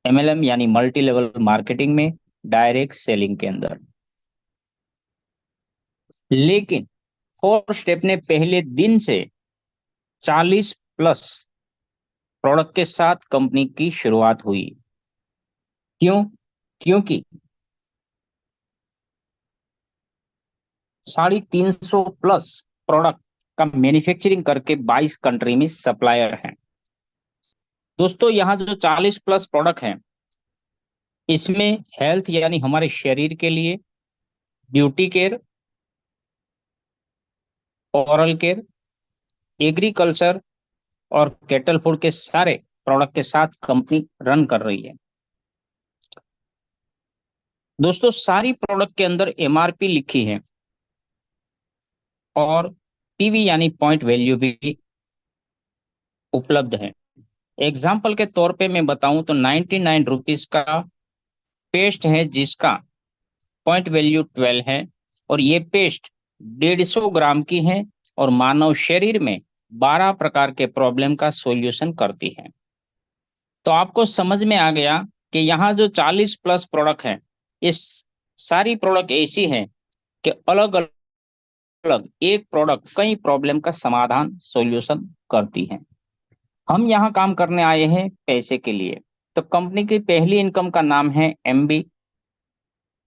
MLM यानी multi level marketing में, direct selling के अंदर। लेकिन 4 स्टेप ने पहले दिन से 40+ प्रोडक्ट के साथ कंपनी की शुरुआत हुई। क्यों? क्योंकि 350 प्रोडक्ट का मैन्युफैक्चरिंग करके 22 कंट्री में सप्लायर हैं। दोस्तों, यहाँ जो 40+ प्रोडक्ट हैं, इसमें हेल्थ यानी हमारे शरीर के लिए, beauty care, oral care, agriculture और कैटल फूड के सारे प्रोडक्ट के साथ कंपनी रन कर रही है। दोस्तों, सारी प्रोडक्ट के अंदर MRP लिखी है और PV यानी पॉइंट वैल्यू भी उपलब्ध है। एग्जाम्पल के तौर पे मैं बताऊं तो 99 रुपीज का पेस्ट है जिसका पॉइंट वैल्यू 12 है, और ये पेस्ट 150 ग्राम की है और मानव शरीर में 12 प्रकार के प्रॉब्लम का सॉल्यूशन करती है। तो आपको समझ में आ गया कि यहाँ जो 40+ प्रोडक्ट है, इस सारी प्रोडक्ट ऐसी है कि अलग अलग एक प्रोडक्ट कई प्रॉब्लम का समाधान सॉल्यूशन करती है। हम यहाँ काम करने आए हैं पैसे के लिए। तो कंपनी की पहली इनकम का नाम है MB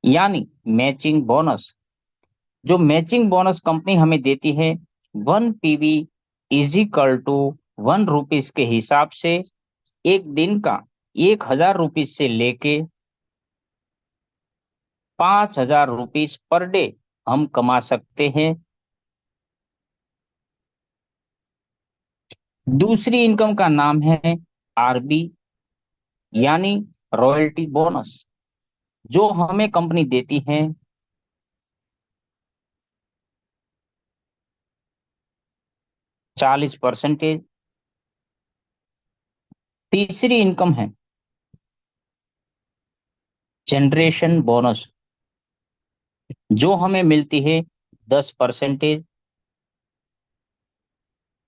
यानी मैचिंग बोनस। जो मैचिंग बोनस कंपनी हमें देती है, 1 PV = 1 रुपीज के हिसाब से एक दिन का 1,000 रुपीज से लेके 5,000 रुपीज पर डे हम कमा सकते हैं। दूसरी इनकम का नाम है RB यानी रॉयल्टी बोनस, जो हमें कंपनी देती है 40%। तीसरी इनकम है जनरेशन बोनस, जो हमें मिलती है 10%।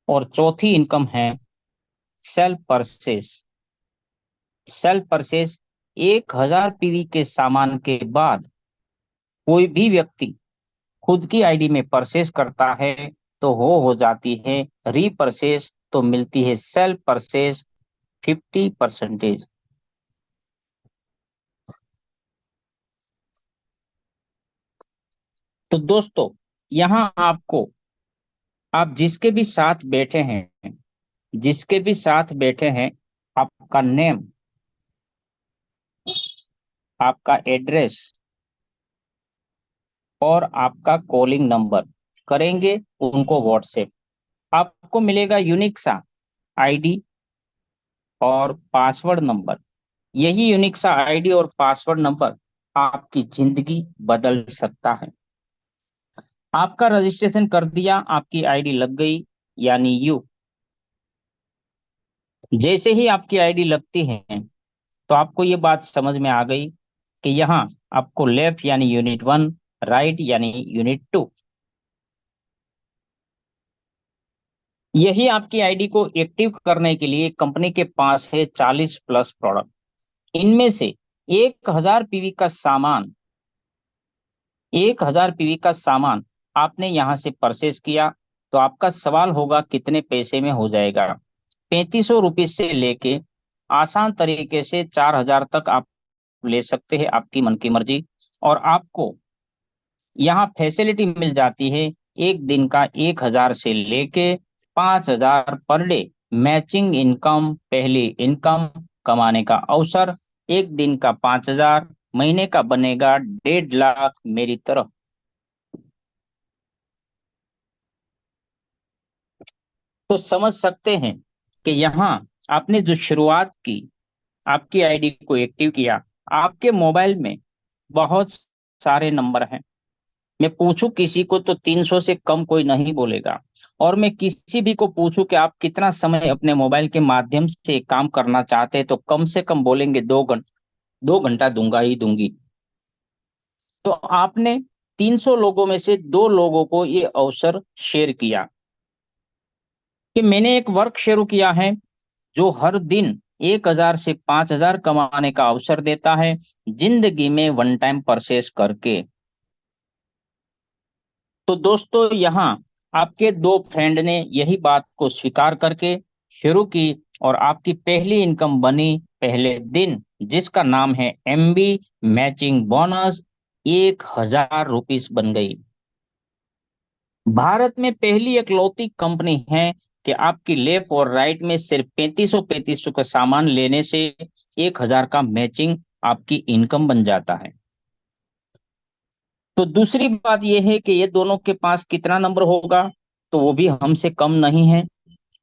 और चौथी इनकम है self purchase. Self purchase 1,000 PV के सामान के बाद कोई भी व्यक्ति खुद की आईडी में परचेस करता है तो हो जाती है रीपरचेस, तो मिलती है सेल्फ परचेस 50%। तो दोस्तों, यहाँ आपको, आप जिसके भी साथ बैठे हैं, जिसके भी साथ बैठे हैं, आपका नेम, आपका एड्रेस और आपका कॉलिंग नंबर करेंगे उनको व्हाट्सएप। आपको मिलेगा यूनिक सा आईडी और पासवर्ड नंबर। यही यूनिक सा आईडी और पासवर्ड नंबर आपकी जिंदगी बदल सकता है। आपका रजिस्ट्रेशन कर दिया, आपकी आईडी लग गई, यानी यू, जैसे ही आपकी आईडी लगती है तो आपको ये बात समझ में आ गई कि यहाँ आपको लेफ्ट यानी यूनिट 1, राइट यानी यूनिट 2, यही आपकी आईडी को एक्टिव करने के लिए कंपनी के पास है 40+ प्रोडक्ट। इनमें से 1,000 PV का सामान, 1,000 PV का सामान आपने यहां से परचेस किया, तो आपका सवाल होगा कितने पैसे में हो जाएगा। 3,500 रुपीज से लेके आसान तरीके से 4,000 तक आप ले सकते हैं, आपकी मन की मर्जी। और आपको यहाँ फैसिलिटी मिल जाती है एक दिन का 1,000 से लेके 5,000 पर डे मैचिंग इनकम, पहली इनकम कमाने का अवसर। एक दिन का 5,000, महीने का बनेगा 1.5 लाख मेरी तरफ। तो समझ सकते हैं कि यहाँ आपने जो शुरुआत की, आपकी आईडी को एक्टिव किया, आपके मोबाइल में बहुत सारे नंबर हैं। मैं पूछूं किसी को तो 300 से कम कोई नहीं बोलेगा। और मैं किसी भी को पूछूं कि आप कितना समय अपने मोबाइल के माध्यम से काम करना चाहते हैं तो कम से कम बोलेंगे 2 घंटा, 2 घंटा दूंगा ही दूंगी। तो आपने 300 लोगों में से 2 लोगों को ये अवसर शेयर किया कि मैंने एक वर्क शुरू किया है जो हर दिन 1000 से 5000 कमाने का अवसर देता है जिंदगी में वन टाइम परचेस करके। तो दोस्तों यहाँ आपके दो फ्रेंड ने यही बात को स्वीकार करके शुरू की और आपकी पहली इनकम बनी पहले दिन, जिसका नाम है एमबी मैचिंग बोनस। 1000 रुपीस बन गई। भारत में पहली इकलौती कंपनी है कि आपकी लेफ्ट और राइट में सिर्फ 3500 का सामान लेने से 1000 का मैचिंग आपकी इनकम बन जाता है। तो दूसरी बात यह है कि ये दोनों के पास कितना नंबर होगा, तो वो भी हमसे कम नहीं है।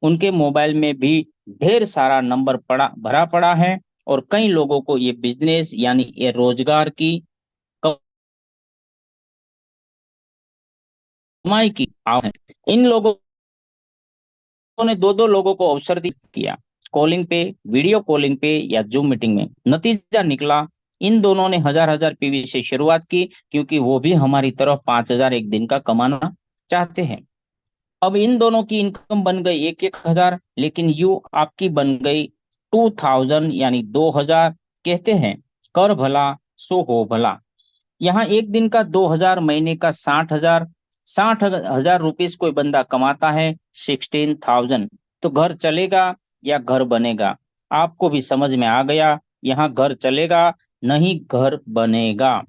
उनके मोबाइल में भी ढेर सारा नंबर पड़ा भरा पड़ा है और कई लोगों को ये बिजनेस यानी ये रोजगार की कमाई की आव है। इन लोगों ने दो दो लोगों को अवसर किया, कॉलिंग पे, वीडियो कॉलिंग पे या जूम मीटिंग में। नतीजा निकला, इन दोनों ने 1000 पीवी से शुरुआत की क्योंकि वो भी हमारी तरफ 5000 एक दिन का कमाना चाहते हैं। अब इन दोनों की इनकम बन गई एक एक हजार, लेकिन यू आपकी बन गई 2000 यानी 2000। कहते हैं कर भला सो हो भला। यहाँ एक दिन का 2000, महीने का 60,000। 60,000 रुपीज कोई बंदा कमाता है, 16,000। तो घर चलेगा या घर बनेगा? आपको भी समझ में आ गया, यहाँ घर चलेगा नहीं घर बनेगा।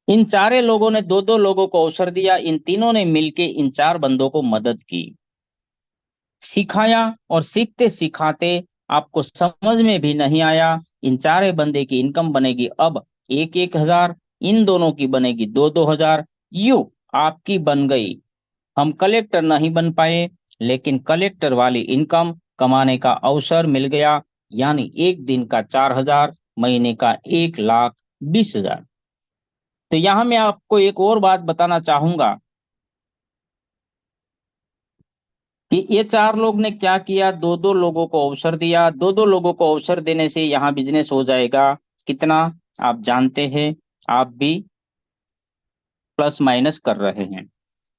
इन चारे लोगों ने दो दो लोगों को अवसर दिया, इन तीनों ने मिलके इन चार बंदों को मदद की, सिखाया और सीखते सिखाते आपको समझ में भी नहीं आया, इन चारे बंदे की इनकम बनेगी अब एक एक हजार, इन दोनों की बनेगी दो दो हजार, यू आपकी बन गई। हम कलेक्टर नहीं बन पाए, लेकिन कलेक्टर वाली इनकम कमाने का अवसर मिल गया, यानी एक दिन का 4000, महीने का 1,20,000। तो यहां मैं आपको एक और बात बताना चाहूंगा कि ये चार लोग ने क्या किया, दो दो लोगों को अवसर दिया। दो दो लोगों को अवसर देने से यहाँ बिजनेस हो जाएगा कितना, आप जानते हैं, आप भी प्लस माइनस कर रहे हैं।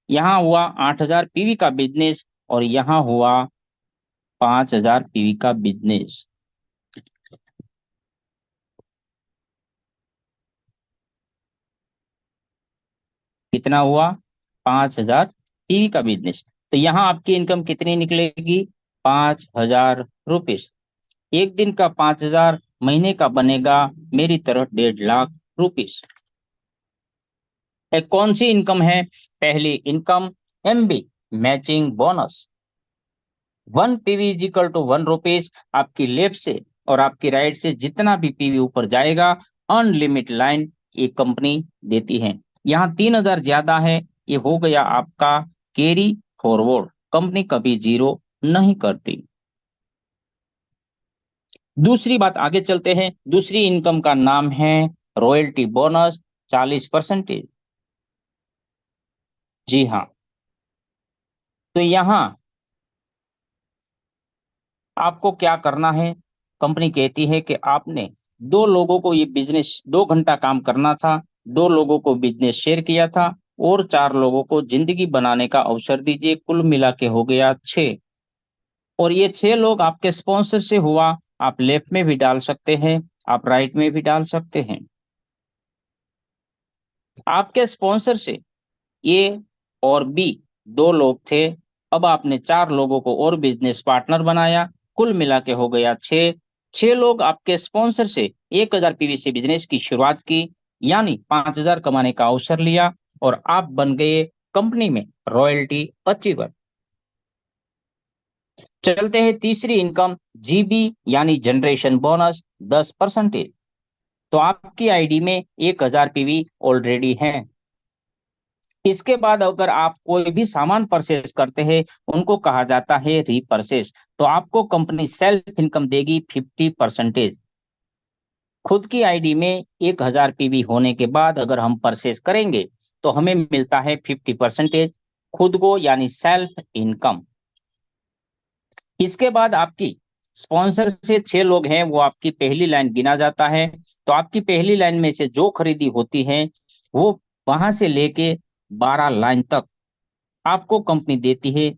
यहाँ हुआ 8000 पीवी का बिजनेस और यहाँ हुआ 5000 पीवी का बिजनेस। कितना हुआ? 5000 पीवी का बिजनेस। तो यहाँ आपकी इनकम कितनी निकलेगी? 5000 रुपीज। एक दिन का 5000, महीने का बनेगा मेरी तरफ 1,50,000 रुपीज। कौन सी इनकम है? पहली income MB matching bonus. 1 PV is equal to 1 rupees. आपकी लेफ्ट से और आपकी राइट से जितना भी पीवी ऊपर जाएगा, अनलिमिटेड लाइन ये कंपनी देती है। यहाँ 3000 ज्यादा है, ये हो गया आपका कैरी फॉरवर्ड। कंपनी कभी जीरो नहीं करती। दूसरी बात, आगे चलते हैं। दूसरी इनकम का नाम है रॉयल्टी बोनस, 40%। जी हाँ। तो यहाँ आपको क्या करना है, कंपनी कहती है कि आपने दो लोगों को ये बिजनेस 2 घंटा काम करना था, दो लोगों को बिजनेस शेयर किया था और चार लोगों को जिंदगी बनाने का अवसर दीजिए, कुल मिला के हो गया 6। और ये 6 लोग आपके स्पॉन्सर से हुआ। आप लेफ्ट में भी डाल सकते हैं, आप राइट में भी डाल सकते हैं। आपके स्पॉन्सर से ए और बी दो लोग थे, अब आपने चार लोगों को और बिजनेस पार्टनर बनाया, कुल मिला के हो गया 6। 6 लोग आपके स्पॉन्सर से 1000 पीवी से बिजनेस की शुरुआत की, यानी 5000 कमाने का अवसर लिया और आप बन गए कंपनी में रॉयल्टी अचीवर। चलते हैं तीसरी इनकम, जीबी यानी जनरेशन बोनस, 10%। तो आपकी आईडी में 1000 पीवी ऑलरेडी है। इसके बाद अगर आप कोई भी सामान परचेस करते हैं, उनको कहा जाता है रीपरचेस। तो आपको कंपनी सेल्फ इनकम देगी 50%। खुद की आईडी में 1000 पीवी होने के बाद अगर हम परचेस करेंगे तो हमें मिलता है 50% खुद को, यानी सेल्फ इनकम। इसके बाद आपकी स्पॉन्सर से 6 लोग हैं, वो आपकी पहली लाइन गिना जाता है। तो आपकी पहली लाइन में से जो खरीदी होती है वो वहां से लेके 12 लाइन तक आपको कंपनी देती है,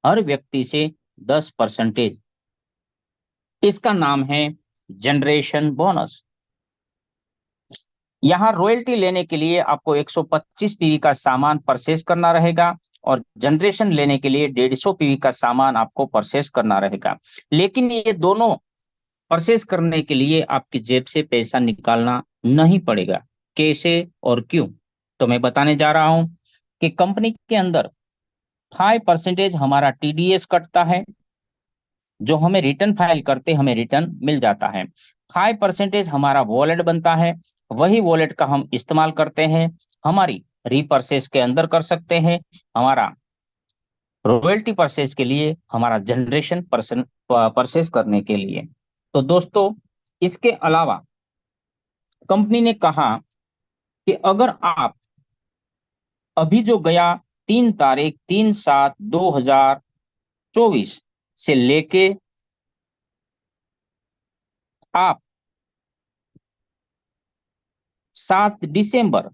हर व्यक्ति से 10%। इसका नाम है जनरेशन बोनस। यहाँ रॉयल्टी लेने के लिए आपको 125 पीवी का सामान परचेस करना रहेगा और जनरेशन लेने के लिए 150 पीवी का सामान आपको परचेस करना रहेगा। लेकिन ये दोनों परचेस करने के लिए आपकी जेब से पैसा निकालना नहीं पड़ेगा। कैसे और क्यों? तो मैं बताने जा रहा हूं कि कंपनी के अंदर 5% हमारा टीडीएस कटता है, जो हमें रिटर्न फाइल करते हमें रिटर्न मिल जाता है। 5% हमारा वॉलेट बनता है, वही वॉलेट का हम इस्तेमाल करते हैं, हमारी रीपर्चेस के अंदर कर सकते हैं, हमारा रॉयल्टी परचेस के लिए, हमारा जनरेशन परचेस करने के लिए। तो दोस्तों, इसके अलावा कंपनी ने कहा कि अगर आप अभी जो गया 3 तारीख 3/7/2024 से लेके आप 7 दिसंबर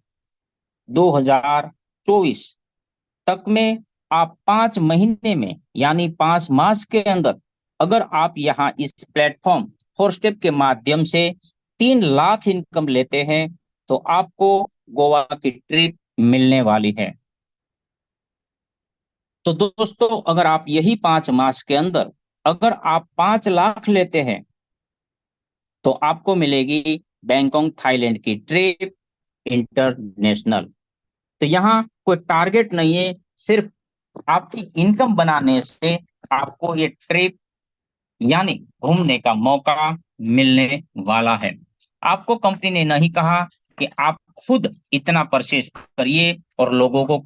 2024 तक में, आप 5 महीने में यानी 5 मास के अंदर अगर आप यहाँ इस प्लेटफॉर्म 4 स्टेप के माध्यम से 3 लाख इनकम लेते हैं तो आपको गोवा की ट्रिप मिलने वाली है। तो दोस्तों, अगर आप यही 5 मास के अंदर अगर आप 5 लाख लेते हैं तो आपको मिलेगी बैंकॉक थाईलैंड की ट्रिप इंटरनेशनल। तो यहाँ कोई टारगेट नहीं है, सिर्फ आपकी इनकम बनाने से आपको ये ट्रिप यानी घूमने का मौका मिलने वाला है। आपको कंपनी ने नहीं कहा कि आप खुद इतना परचेस करिए और लोगों को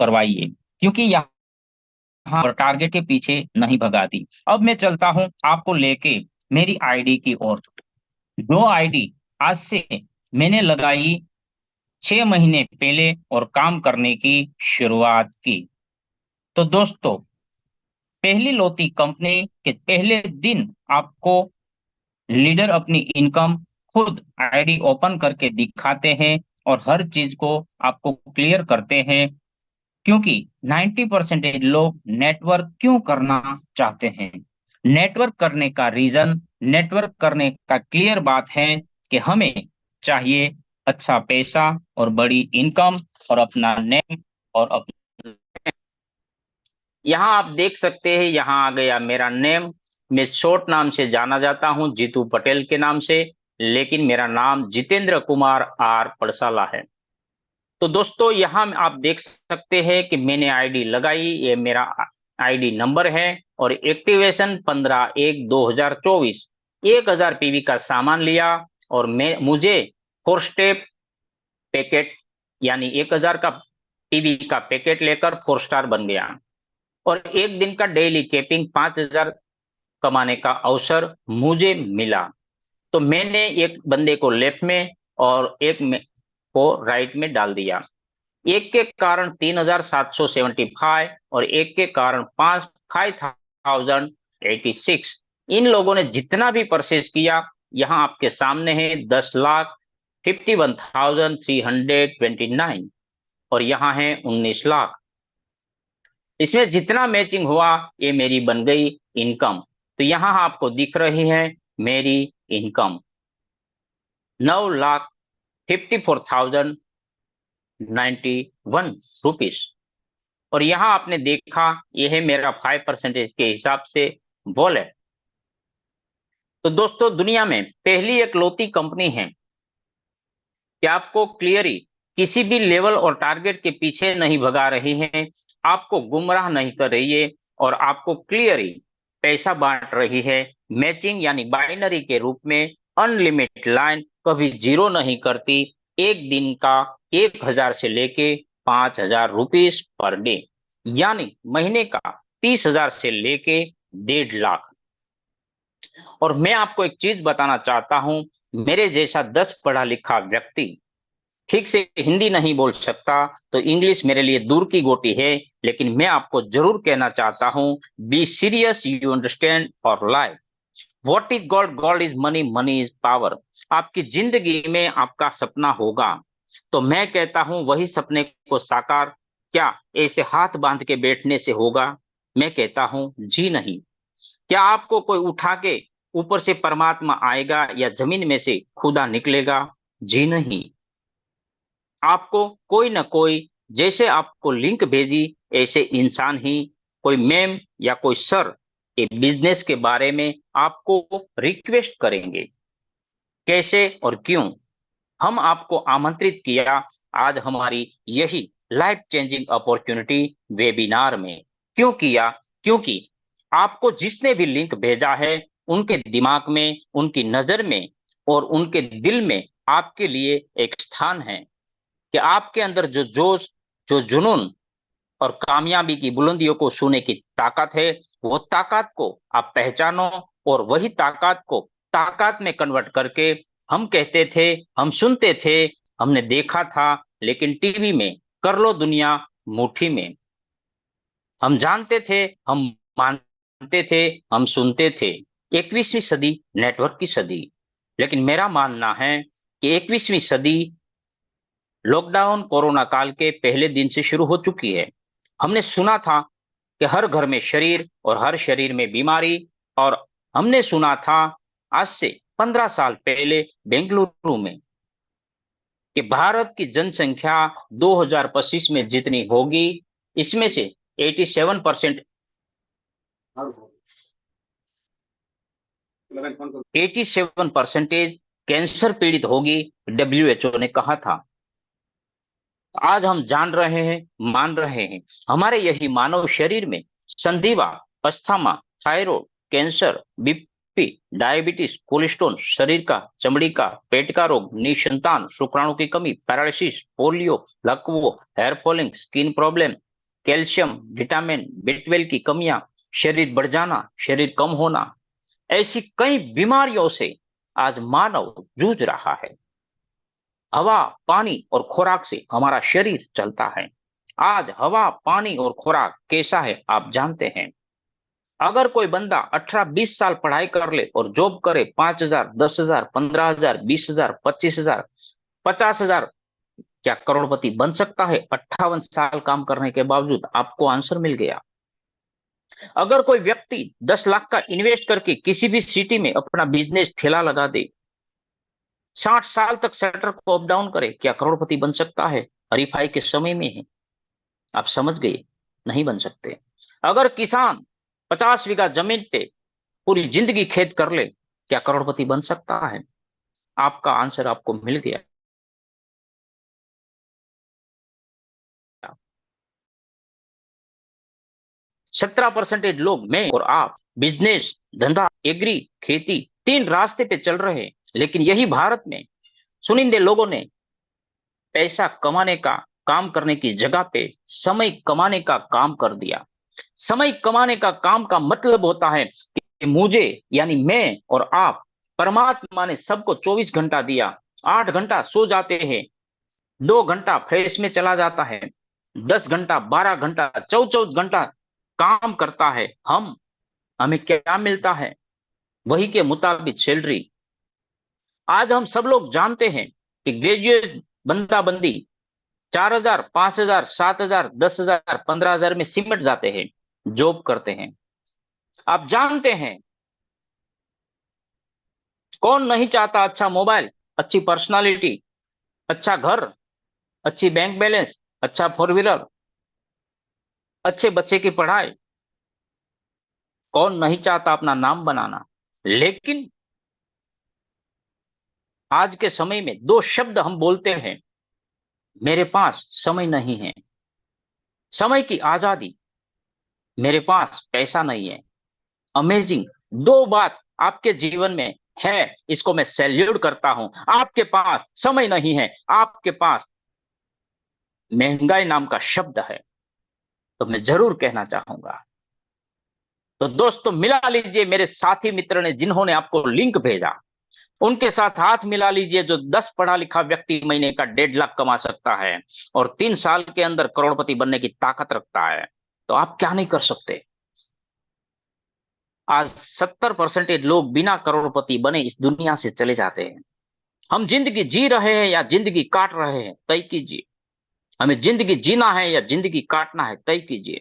करवाइए, क्योंकि यहाँ पर टारगेट के पीछे नहीं भगाती। अब मैं चलता हूं आपको लेके मेरी आईडी की ओर, जो आईडी आज से मैंने लगाई 6 महीने पहले और काम करने की शुरुआत की। तो दोस्तों, पहली लौती कंपनी के पहले दिन आपको लीडर अपनी इनकम खुद आईडी ओपन करके दिखाते हैं और हर चीज को आपको क्लियर करते हैं, क्योंकि 90% लोग नेटवर्क क्यों करना चाहते हैं। नेटवर्क करने का रीजन, नेटवर्क करने का क्लियर बात है कि हमें चाहिए अच्छा पैसा और बड़ी इनकम और अपना नेम और अपना, यहाँ आप देख सकते हैं, यहाँ आ गया मेरा नेम। मैं शॉर्ट नाम से जाना जाता हूँ, जीतू पटेल के नाम से, लेकिन मेरा नाम जितेंद्र कुमार आर पड़साला है। तो दोस्तों, यहाँ आप देख सकते हैं कि मैंने आईडी लगाई, ये मेरा आईडी नंबर है और एक्टिवेशन 15/1/2024, 1000 पीवी का सामान लिया और मुझे 4 स्टेप पैकेट यानी 1000 का पीवी का पैकेट लेकर 4 स्टार बन गया और एक दिन का डेली कैपिंग 5000 कमाने का अवसर मुझे मिला। तो मैंने एक बंदे को लेफ्ट में और एक में को राइट में डाल दिया। एक के कारण 3775 और एक के कारण 5086। इन लोगों ने जितना भी परचेज किया यहाँ आपके सामने है 10,51,329 और यहाँ है 19 लाख। इसमें जितना मैचिंग हुआ ये मेरी बन गई इनकम। तो यहाँ आपको दिख रही है मेरी इनकम 9,54,091 और यहाँ आपने देखा यह है मेरा 5% के हिसाब से वॉलेट। तो दोस्तों, दुनिया में पहली एकलौती कंपनी है कि आपको क्लियरली किसी भी लेवल और टारगेट के पीछे नहीं भगा रही है, आपको गुमराह नहीं कर रही है और आपको क्लियरली पैसा बांट रही है मैचिंग यानी बाइनरी के रूप में। अनलिमिटेड लाइन कभी जीरो नहीं करती। एक दिन का 1000 से लेके 5000 रुपीस पर डे, यानी महीने का 30,000 से लेके 1.5 लाख। और मैं आपको एक चीज बताना चाहता हूं, मेरे जैसा 10 पढ़ा लिखा व्यक्ति ठीक से हिंदी नहीं बोल सकता तो इंग्लिश मेरे लिए दूर की गोटी है, लेकिन मैं आपको जरूर कहना चाहता हूं, बी सीरियस, यू अंडरस्टैंड और life. What is God? God is money, money is power. आपकी जिंदगी में आपका सपना होगा तो मैं कहता हूं वही सपने को साकार क्या ऐसे हाथ बांध के बैठने से होगा? मैं कहता हूं जी नहीं। क्या आपको कोई उठा के ऊपर से परमात्मा आएगा या जमीन में से खुदा निकलेगा? जी नहीं। आपको कोई न कोई, जैसे आपको लिंक भेजी ऐसे इंसान ही, कोई मैम या कोई सर, ये बिजनेस के बारे में आपको रिक्वेस्ट करेंगे। कैसे और क्यों? हम आपको आमंत्रित किया आज हमारी यही लाइफ चेंजिंग अपॉर्चुनिटी वेबिनार में। क्यों किया? क्योंकि आपको जिसने भी लिंक भेजा है, उनके दिमाग में, उनकी नजर में और उनके दिल में आपके लिए एक स्थान है कि आपके अंदर जो जोश, जो जुनून और कामयाबी की बुलंदियों को छूने की ताकत है, वो ताकत को आप पहचानो और वही ताकत को ताकत में कन्वर्ट करके, हम कहते थे, हम सुनते थे, हमने देखा था, लेकिन टीवी में कर लो दुनिया मुट्ठी में। हम जानते थे, हम मानते थे, हम सुनते थे। 21वीं सदी नेटवर्क की सदी। लेकिन मेरा मानना है कि 21वीं सदी लॉकडाउन कोरोना काल के पहले दिन से शुरू हो चुकी है। हमने सुना था कि हर घर में शरीर और हर शरीर में बीमारी। और हमने सुना था आज से 15 साल पहले बेंगलुरु में कि भारत की जनसंख्या 2025 में जितनी होगी, इसमें से 87% 87% कैंसर पीड़ित होगी, डब्ल्यूएचओ ने कहा था। आज हम जान रहे हैं, मान रहे हैं, हमारे यही मानव शरीर में संधिवा, asthma, thyroid, cancer, BP, diabetes, cholesterol, शरीर का, चमड़ी का, पेट का रोग, निसंतान, शुक्राणु की कमी, पैरालिसिस, पोलियो, लकवो, hair falling, skin problem, calcium, vitamin बी12 की कमियां, शरीर बढ़ जाना, शरीर कम होना, ऐसी कई बीमारियों से आज मानव जूझ रहा है। हवा, पानी और खुराक से हमारा शरीर चलता है। आज हवा, पानी और खुराक कैसा है आप जानते हैं। अगर कोई बंदा 18-20 साल पढ़ाई कर ले और जॉब करे, 5,000, 10,000, 15,000, 20,000, 25,000, 50,000, क्या करोड़पति बन सकता है 58 साल काम करने के बावजूद? आपको आंसर मिल गया। अगर कोई व्यक्ति 10 लाख का इन्वेस्ट करके किसी भी सिटी में अपना बिजनेस ठेला लगा दे, 60 साल तक शटर को अप डाउन करे, क्या करोड़पति बन सकता है? हरीफाई के समय में है, आप समझ गए, नहीं बन सकते। अगर किसान 50 बीघा जमीन पे पूरी जिंदगी खेत कर ले, क्या करोड़पति बन सकता है? आपका आंसर आपको मिल गया। 17% लोग, मैं और आप, बिजनेस, धंधा, एग्री, खेती, 3 रास्ते पे चल रहे हैं। लेकिन यही भारत में चुनिंदे लोगों ने पैसा कमाने का काम करने की जगह पे समय कमाने का काम कर दिया। समय कमाने का काम का मतलब होता है कि मुझे, यानी मैं और आप, परमात्मा ने सबको 24 घंटा दिया। 8 घंटा सो जाते हैं, 2 घंटा फ्रेश में चला जाता है, 10 घंटा, 12 घंटा, 14 घंटा काम करता है। हमें क्या मिलता है? वही के मुताबिक सैलरी। आज हम सब लोग जानते हैं कि ग्रेजुएट बंदा बंदी 4,000, 5,000, 7,000, 10,000, 15,000 में सिमट जाते हैं, जॉब करते हैं। आप जानते हैं, कौन नहीं चाहता अच्छा मोबाइल, अच्छी पर्सनालिटी, अच्छा घर, अच्छी बैंक बैलेंस, अच्छा 4 व्हीलर, अच्छे बच्चे की पढ़ाई? कौन नहीं चाहता अपना नाम बनाना? लेकिन आज के समय में 2 शब्द हम बोलते हैं, मेरे पास समय नहीं है, समय की आजादी, मेरे पास पैसा नहीं है। अमेजिंग 2 बात आपके जीवन में है, इसको मैं सैल्यूट करता हूं। आपके पास समय नहीं है, आपके पास महंगाई नाम का शब्द है। तो मैं जरूर कहना चाहूंगा, तो दोस्तों मिला लीजिए मेरे साथी मित्र ने जिन्होंने आपको लिंक भेजा, उनके साथ हाथ मिला लीजिए। जो 10 पढ़ा लिखा व्यक्ति महीने का 1.5 लाख कमा सकता है और 3 साल के अंदर करोड़पति बनने की ताकत रखता है, तो आप क्या नहीं कर सकते? आज 70% लोग बिना करोड़पति बने इस दुनिया से चले जाते हैं। हम जिंदगी जी रहे हैं या जिंदगी काट रहे हैं, तय कीजिए। हमें जिंदगी जीना है या जिंदगी काटना है, तय कीजिए।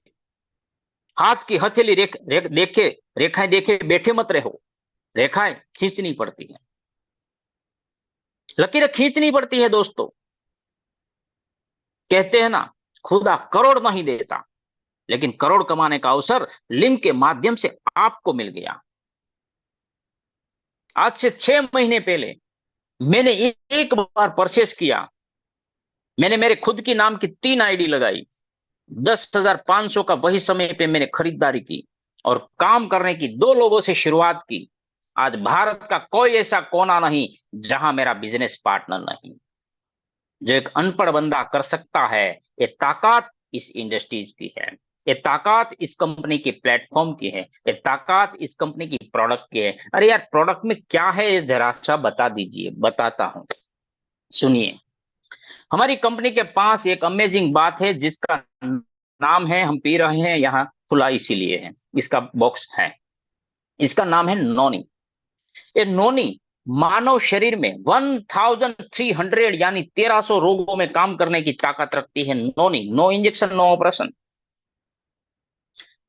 हाथ की हथेली देखे, रेखाएं देखे बैठे मत रहो, रेखाएं खींचनी पड़ती है, लकीरें खींचनी पड़ती है दोस्तों। कहते हैं ना, खुदा करोड़ नहीं देता, लेकिन करोड़ कमाने का अवसर लिंक के माध्यम से आपको मिल गया। आज से 6 महीने पहले मैंने एक बार परचेस किया, मैंने मेरे खुद की नाम की 3 आईडी लगाई, 10,500 का वही समय पे मैंने खरीदारी की और काम करने की 2 लोगों से शुरुआत की। आज भारत का कोई ऐसा कोना नहीं जहां मेरा बिजनेस पार्टनर नहीं। जो एक अनपढ़ बंदा कर सकता है, ये ताकत इस इंडस्ट्रीज की है, ये ताकत इस कंपनी की प्लेटफॉर्म की है, ये ताकत इस कंपनी की प्रोडक्ट की है। अरे यार, प्रोडक्ट में क्या है ये जरा सा बता दीजिए। बताता हूं, सुनिए। हमारी कंपनी के पास एक अमेजिंग बात है जिसका नाम है, हम पी रहे हैं यहाँ खुला इसीलिए है, इसका बॉक्स है, इसका नाम है नोनी। ये नोनी मानव शरीर में 1300 यानी 1300 रोगों में काम करने की ताकत रखती है। नोनी, नो इंजेक्शन नो ऑपरेशन।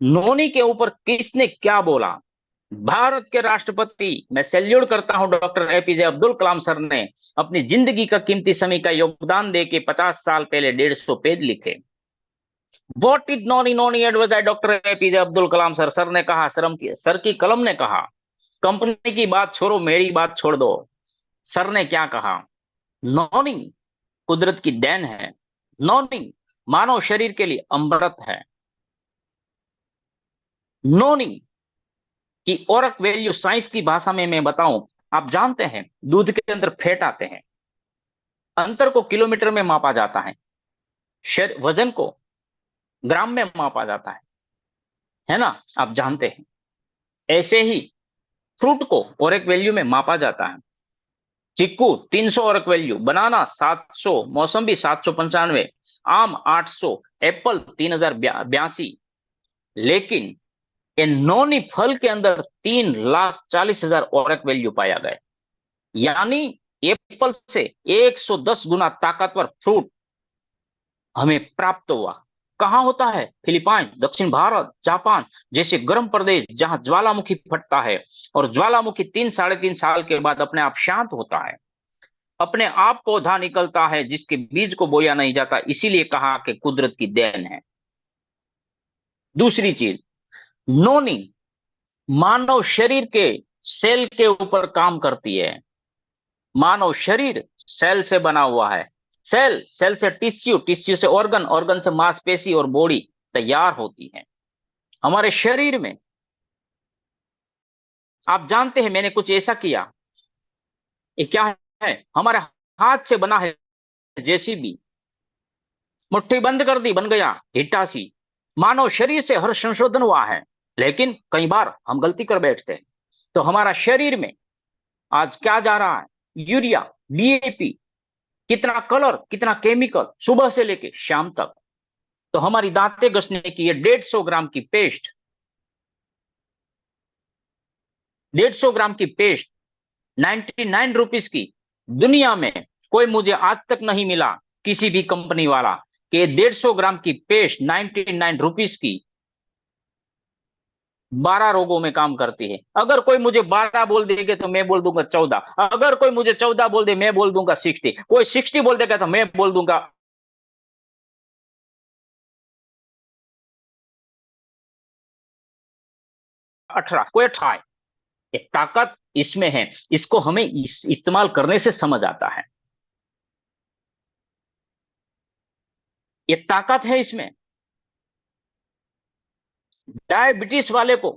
नोनी के ऊपर किसने क्या बोला? भारत के राष्ट्रपति, मैं सैल्यूट करता हूं, doctor APJ Abdul Kalam sir ने अपनी जिंदगी का कीमती समय का योगदान देके 50 साल पहले 150 पेज लिखे। What is Noni Noni advise doctor APJ Abdul Kalam sir. Sir ने कहा, सर की कलम ने कहा, कंपनी की बात छोड़ो, मेरी बात छोड़ दो। सर ने क्या कहा? नॉनी कुदरत की देन है, नॉनी मानव शरीर के लिए अमृत है, नॉनी की औरक वैल्यू साइंस की भाषा में मैं बताऊं, आप जानते हैं दूध के अंदर फैट आते हैं, अंतर को किलोमीटर में मापा जाता है, वजन को ग्राम में मापा जाता है ना, आप जानते हैं। ऐसे ही फ्रूट को औरक वैल्यू में मापा जाता है। चीकू 300 औरक वैल्यू, बनाना 700, मौसम्बी 795, आम 800, एप्पल 3082। लेकिन इन नौनी फल के अंदर 3,40,000 औरक वैल्यू पाया गया। यानी एप्पल से 110 गुना ताकतवर फ्रूट हमें प्राप्त हुआ। कहां होता है? फिलीपाइन, दक्षिण भारत, जापान जैसे गर्म प्रदेश जहां ज्वालामुखी फटता है, और ज्वालामुखी 3 साढ़े 3 साल के बाद अपने आप शांत होता है, अपने आप पौधा निकलता है जिसके बीज को बोया नहीं जाता। इसीलिए कहा कि कुदरत की देन है। दूसरी चीज, नोनी मानव शरीर के सेल के ऊपर काम करती है। मानव शरीर सेल से बना हुआ है, सेल से टिश्यू, टिश्यू से ऑर्गन, ऑर्गन से मांसपेशी और बॉडी तैयार होती है। हमारे शरीर में आप जानते हैं मैंने कुछ ऐसा किया, ये क्या है? हमारे हाथ से बना है जेसीबी, मुट्ठी बंद कर दी, बन गया हिटासी। मानव शरीर से हर संशोधन हुआ है, लेकिन कई बार हम गलती कर बैठते हैं। तो हमारा शरीर में आज क्या जा रहा है? यूरिया, डीएपी, कितना कलर, कितना केमिकल, सुबह से लेके शाम तक। तो हमारी दांतें घसने की ये 150 ग्राम की पेस्ट, 150 ग्राम की पेस्ट 99 रुपीज की, दुनिया में कोई मुझे आज तक नहीं मिला किसी भी कंपनी वाला कि 150 ग्राम की पेस्ट 99 रुपीज की 12 रोगों में काम करती है। अगर कोई मुझे 12 बोल देगा तो मैं बोल दूंगा 14, अगर कोई मुझे 14 बोल दे मैं बोल दूंगा 60, कोई 60 बोल देगा तो मैं बोल दूंगा 18, कोई 18। ये ताकत इसमें है, इसको हमें इस्तेमाल करने से समझ आता है। ये ताकत है इसमें। डायबिटीज वाले को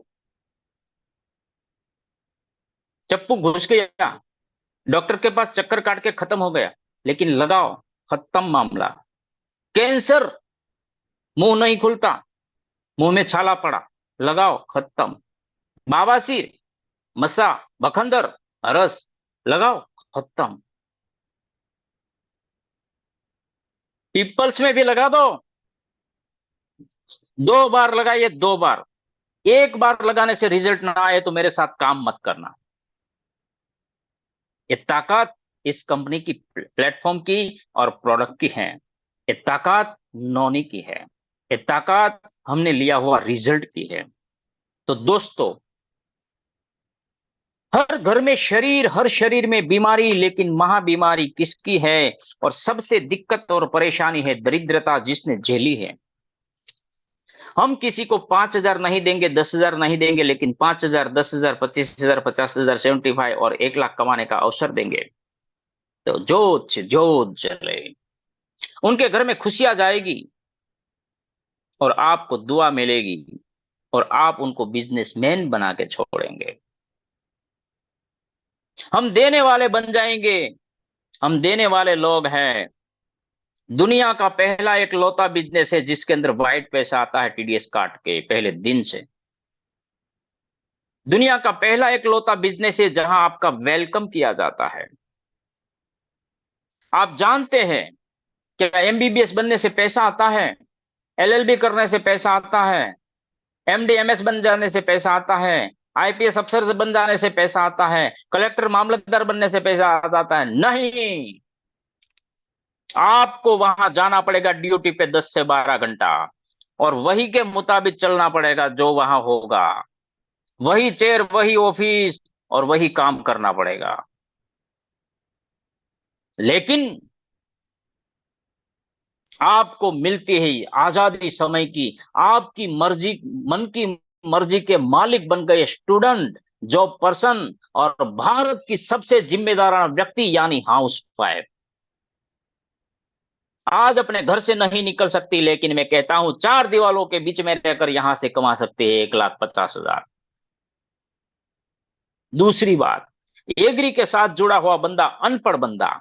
चप्पू घुस गया, डॉक्टर के पास चक्कर काट के खत्म हो गया, लेकिन लगाओ खत्म मामला। कैंसर, मुंह नहीं खुलता, मुंह में छाला पड़ा, लगाओ खत्म। बवासीर, मसा, बखंदर, रस, लगाओ खत्म। पिंपल्स में भी लगा दो, 2 बार लगाइए, 2 बार। एक बार लगाने से रिजल्ट ना आए तो मेरे साथ काम मत करना। ये ताकत इस कंपनी की प्लेटफॉर्म की और प्रोडक्ट की है। ये ताकत नोनी की है। ये ताकत हमने लिया हुआ रिजल्ट की है। तो दोस्तों, हर घर में शरीर, हर शरीर में बीमारी, लेकिन महाबीमारी किसकी है? और सबसे दिक्कत और परेशानी है दरिद्रता, जिसने झेली है। हम किसी को 5,000 नहीं देंगे, 10,000 नहीं देंगे, लेकिन 5,000, 10,000, 25,000, 50,000, 75 और 1 लाख कमाने का अवसर देंगे। तो जोत से जोत जले, उनके घर में खुशियां जाएगी और आपको दुआ मिलेगी, और आप उनको बिजनेसमैन बना के छोड़ेंगे। हम देने वाले बन जाएंगे। हम देने वाले लोग हैं। दुनिया का पहला एक लौता बिजनेस है जिसके अंदर वाइट पैसा आता है टीडीएस काट के पहले दिन से। दुनिया का पहला एक लौता बिजनेस है जहां आपका वेलकम किया जाता है। आप जानते हैं क्या एमबीबीएस बनने से पैसा आता है? एलएलबी करने से पैसा आता है? एमडी एमएस बन जाने से पैसा आता है? आईपीएस अफसर बन जाने से पैसा आता है? कलेक्टर मामलतदार बनने से पैसा आ जाता है? नहीं। आपको वहां जाना पड़ेगा ड्यूटी पे 10 से 12 घंटा, और वही के मुताबिक चलना पड़ेगा जो वहां होगा। वही चेयर, वही ऑफिस, और वही काम करना पड़ेगा। लेकिन आपको मिलती है आजादी समय की। आपकी मर्जी, मन की मर्जी के मालिक बन गए स्टूडेंट, जॉब पर्सन, और भारत की सबसे जिम्मेदार व्यक्ति यानी हाउस वाइफ। आज अपने घर से नहीं निकल सकती, लेकिन मैं कहता हूं 4 दीवालों के बीच में रहकर यहां से कमा सकते हैं 1,50,000। दूसरी बात, एग्री के साथ जुड़ा हुआ बंदा, अनपढ़ बंदा,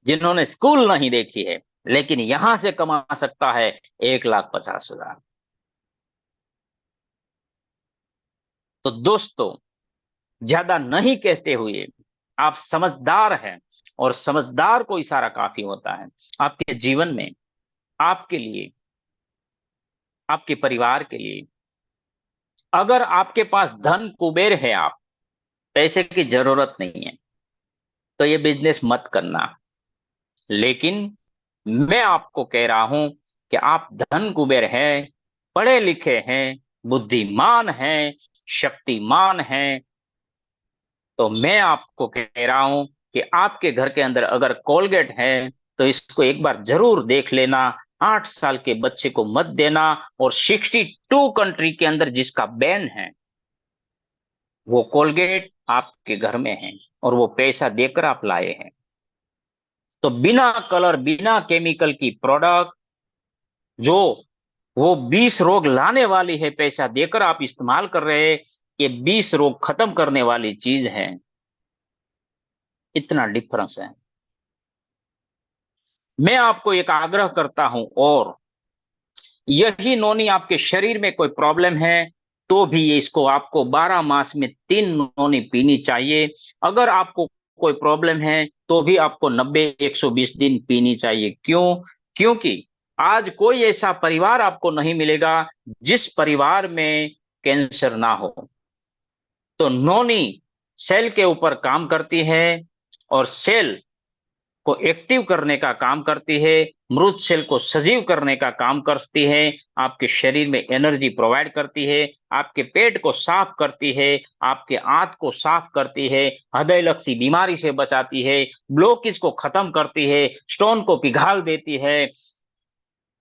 जिन्होंने स्कूल नहीं देखी है, लेकिन यहां से कमा सकता है 1,50,000। तो दोस्तों, ज्यादा नहीं कहते हुए, आप समझदार हैं, और समझदार को इशारा काफी होता है आपके जीवन में, आपके लिए, आपके परिवार के लिए। अगर आपके पास धन कुबेर है, आप पैसे की जरूरत नहीं है, तो ये बिजनेस मत करना। लेकिन मैं आपको कह रहा हूं कि आप धन कुबेर हैं, पढ़े लिखे हैं, बुद्धिमान हैं, शक्तिमान हैं, तो मैं आपको कह रहा हूं कि आपके घर के अंदर अगर कोलगेट है, तो इसको एक बार जरूर देख लेना। 8 साल के बच्चे को मत देना। और 62 कंट्री के अंदर जिसका बैन है, वो कोलगेट आपके घर में है, और वो पैसा देकर आप लाए हैं। तो बिना कलर, बिना केमिकल की प्रोडक्ट, जो वो 20 रोग लाने वाली है, पैसा देकर आप इस्तेमाल कर रहे हैं, ये 20 रोग खत्म करने वाली चीज है। इतना डिफरेंस है। मैं आपको एक आग्रह करता हूं, और यही नोनी आपके शरीर में कोई प्रॉब्लम है, तो भी ये इसको आपको 12 मास में 3 नोनी पीनी चाहिए। अगर आपको कोई प्रॉब्लम है, तो भी आपको 90, 120 दिन पीनी चाहिए। क्यों? क्योंकि आज कोई ऐसा परिवार आपको नहीं मिलेगा जिस परिवार में कैंसर ना हो। तो नोनी सेल के ऊपर काम करती है, और सेल को एक्टिव करने का काम करती है, मृत सेल को सजीव करने का काम करती है, आपके शरीर में एनर्जी प्रोवाइड करती है, आपके पेट को साफ करती है, आपके आंत को साफ करती है, हृदय लक्षी बीमारी से बचाती है, ब्लॉकेज को खत्म करती है, स्टोन को पिघाल देती है,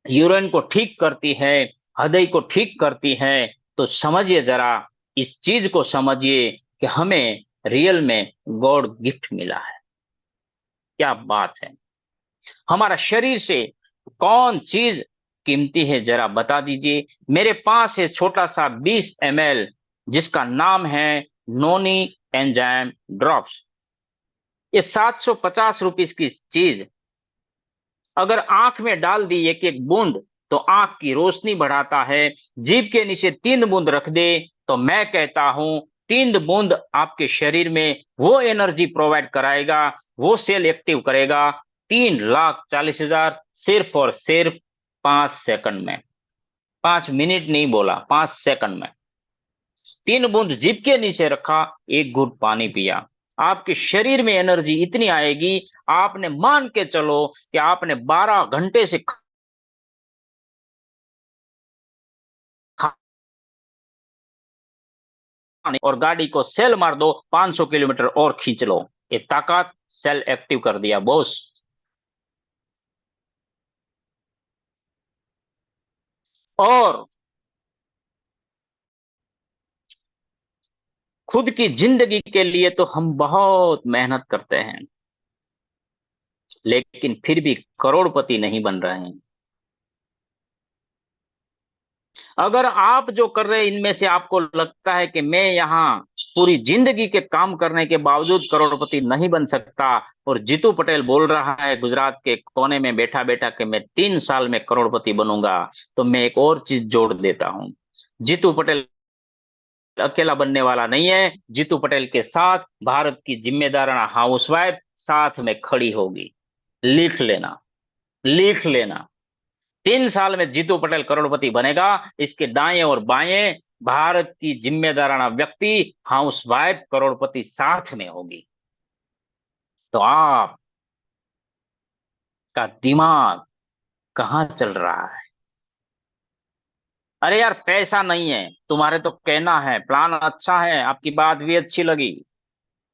यूरिन को ठीक करती है, हृदय को ठीक करती है। तो समझिए जरा, इस चीज को समझिए कि हमें रियल में गॉड गिफ्ट मिला है। क्या बात है! हमारा शरीर से कौन चीज कीमती है, जरा बता दीजिए। मेरे पास है छोटा सा 20 ml, जिसका नाम है नोनी एंजाइम ड्रॉप्स। ये 750 रुपीज की चीज अगर आंख में डाल दी एक एक बूंद, तो आंख की रोशनी बढ़ाता है। जीभ के नीचे 3 बूंद रख दे, तो मैं कहता हूं 3 बूंद आपके शरीर में वो एनर्जी प्रोवाइड कराएगा, वो सेल एक्टिव करेगा। 3,40,000 सिर्फ और सिर्फ 5 सेकंड में। 5 मिनट नहीं बोला, 5 सेकंड में। 3 बूंद जीभ के नीचे रखा, एक घूंट पानी पिया, आपके शरीर में एनर्जी इतनी आएगी, आपने मान के चलो कि आपने 12 घंटे से नहीं, और गाड़ी को सेल मार दो, 500 किलोमीटर और खींच लो। ये ताकत सेल एक्टिव कर दिया बॉस। और खुद की जिंदगी के लिए तो हम बहुत मेहनत करते हैं, लेकिन फिर भी करोड़पति नहीं बन रहे हैं। अगर आप जो कर रहे हैं इनमें से आपको लगता है कि मैं यहाँ पूरी जिंदगी के काम करने के बावजूद करोड़पति नहीं बन सकता, और जीतू पटेल बोल रहा है गुजरात के कोने में बैठा बैठा कि मैं 3 साल में करोड़पति बनूंगा, तो मैं एक और चीज जोड़ देता हूं। जीतू पटेल अकेला बनने वाला नहीं है। जीतू पटेल के साथ भारत की जिम्मेदाराना हाउसवाइफ साथ में खड़ी होगी। लिख लेना, लिख लेना। 3 साल में जीतू पटेल करोड़पति बनेगा। इसके दाएं और बाएं भारत की जिम्मेदाराना व्यक्ति, हाउसवाइफ करोड़पति साथ में होगी। तो आपका दिमाग कहाँ चल रहा है? अरे यार पैसा नहीं है, तुम्हारे तो कहना है, प्लान अच्छा है, आपकी बात भी अच्छी लगी,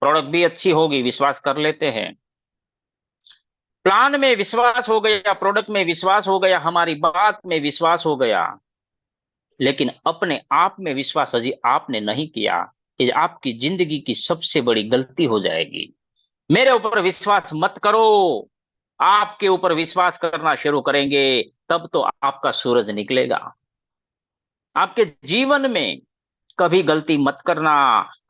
प्रोडक्ट भी अच्छी होगी, विश्वास कर लेते हैं। प्लान में विश्वास हो गया, प्रोडक्ट में विश्वास हो गया, हमारी बात में विश्वास हो गया, लेकिन अपने आप में विश्वास अभी आपने नहीं किया। ये आपकी जिंदगी की सबसे बड़ी गलती हो जाएगी। मेरे ऊपर विश्वास मत करो। आपके ऊपर विश्वास करना शुरू करेंगे तब तो आपका सूरज निकलेगा। आपके जीवन में कभी गलती मत करना।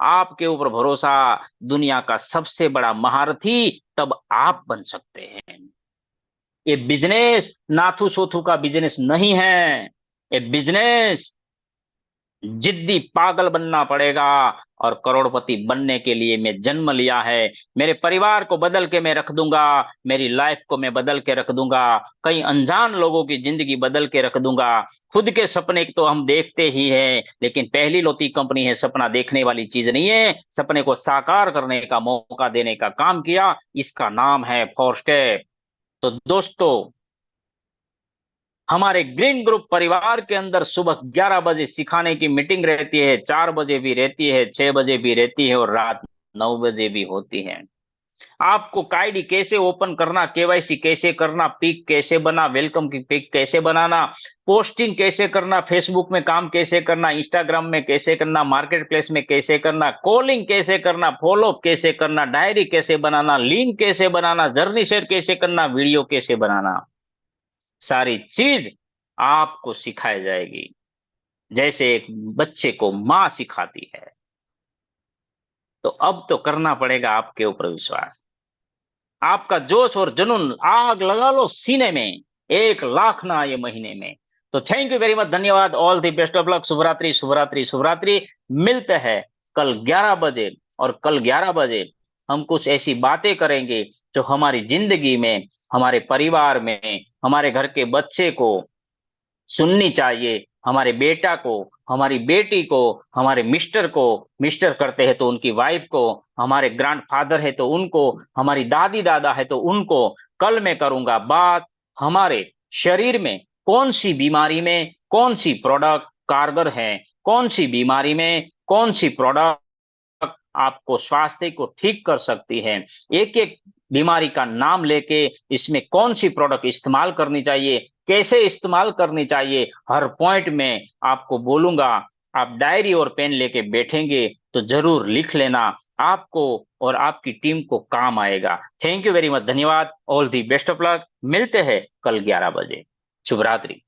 आपके ऊपर भरोसा, दुनिया का सबसे बड़ा महारथी तब आप बन सकते हैं। ये बिजनेस नाथू सोथू का बिजनेस नहीं है। ये बिजनेस जिद्दी पागल बनना पड़ेगा। और करोड़पति बनने के लिए मैं जन्म लिया है। मेरे परिवार को बदल के मैं रख दूंगा, मेरी लाइफ को मैं बदल के रख दूंगा, कई अनजान लोगों की जिंदगी बदल के रख दूंगा। खुद के सपने तो हम देखते ही हैं, लेकिन पहली लौती कंपनी है सपना देखने वाली चीज नहीं है, सपने को साकार करने का मौका देने का काम किया, इसका नाम है फोरस्टेप। तो दोस्तों, हमारे ग्रीन ग्रुप परिवार के अंदर सुबह 11 बजे सिखाने की मीटिंग रहती है, 4 बजे भी रहती है, 6 बजे भी रहती है, और रात 9 बजे भी होती है। आपको आईडी कैसे ओपन करना, केवाईसी कैसे करना, पिक कैसे बना, वेलकम की पिक कैसे बनाना, पोस्टिंग कैसे करना, फेसबुक में काम कैसे करना, इंस्टाग्राम में कैसे करना, मार्केट प्लेस में कैसे करना, कॉलिंग कैसे करना, फॉलो कैसे करना, डायरी कैसे बनाना, लिंक कैसे बनाना, जर्नी शेयर कैसे करना, वीडियो कैसे बनाना, सारी चीज आपको सिखाई जाएगी, जैसे एक बच्चे को माँ सिखाती है। तो अब तो करना पड़ेगा आपके ऊपर विश्वास। आपका जोश और जुनून आग लगा लो सीने में, 1 लाख ना आए महीने में। तो थैंक यू वेरी मच, धन्यवाद, all the best of luck, शुभरात्रि शुभरात्रि शुभरात्रि। मिलते हैं कल 11 बजे, और कल 11 बजे हम कुछ ऐसी बातें करेंगे जो हमारी जिंदगी में, हमारे परिवार में, हमारे घर के बच्चे को सुननी चाहिए, हमारे बेटा को, हमारी बेटी को, हमारे मिस्टर को, मिस्टर करते हैं तो उनकी वाइफ को, हमारे ग्रैंडफादर है तो उनको, हमारी दादी दादा है तो उनको। कल मैं करूंगा बात हमारे शरीर में कौन सी बीमारी में कौन सी प्रोडक्ट कारगर है, कौन सी बीमारी में कौन सी प्रोडक्ट आपको स्वास्थ्य को ठीक कर सकती है। एक एक बीमारी का नाम लेके इसमें कौन सी प्रोडक्ट इस्तेमाल करनी चाहिए, कैसे इस्तेमाल करनी चाहिए, हर पॉइंट में आपको बोलूंगा। आप डायरी और पेन लेके बैठेंगे तो जरूर लिख लेना, आपको और आपकी टीम को काम आएगा। थैंक यू वेरी मच, धन्यवाद, all the best of luck. मिलते हैं कल 11 बजे। शुभ रात्रि।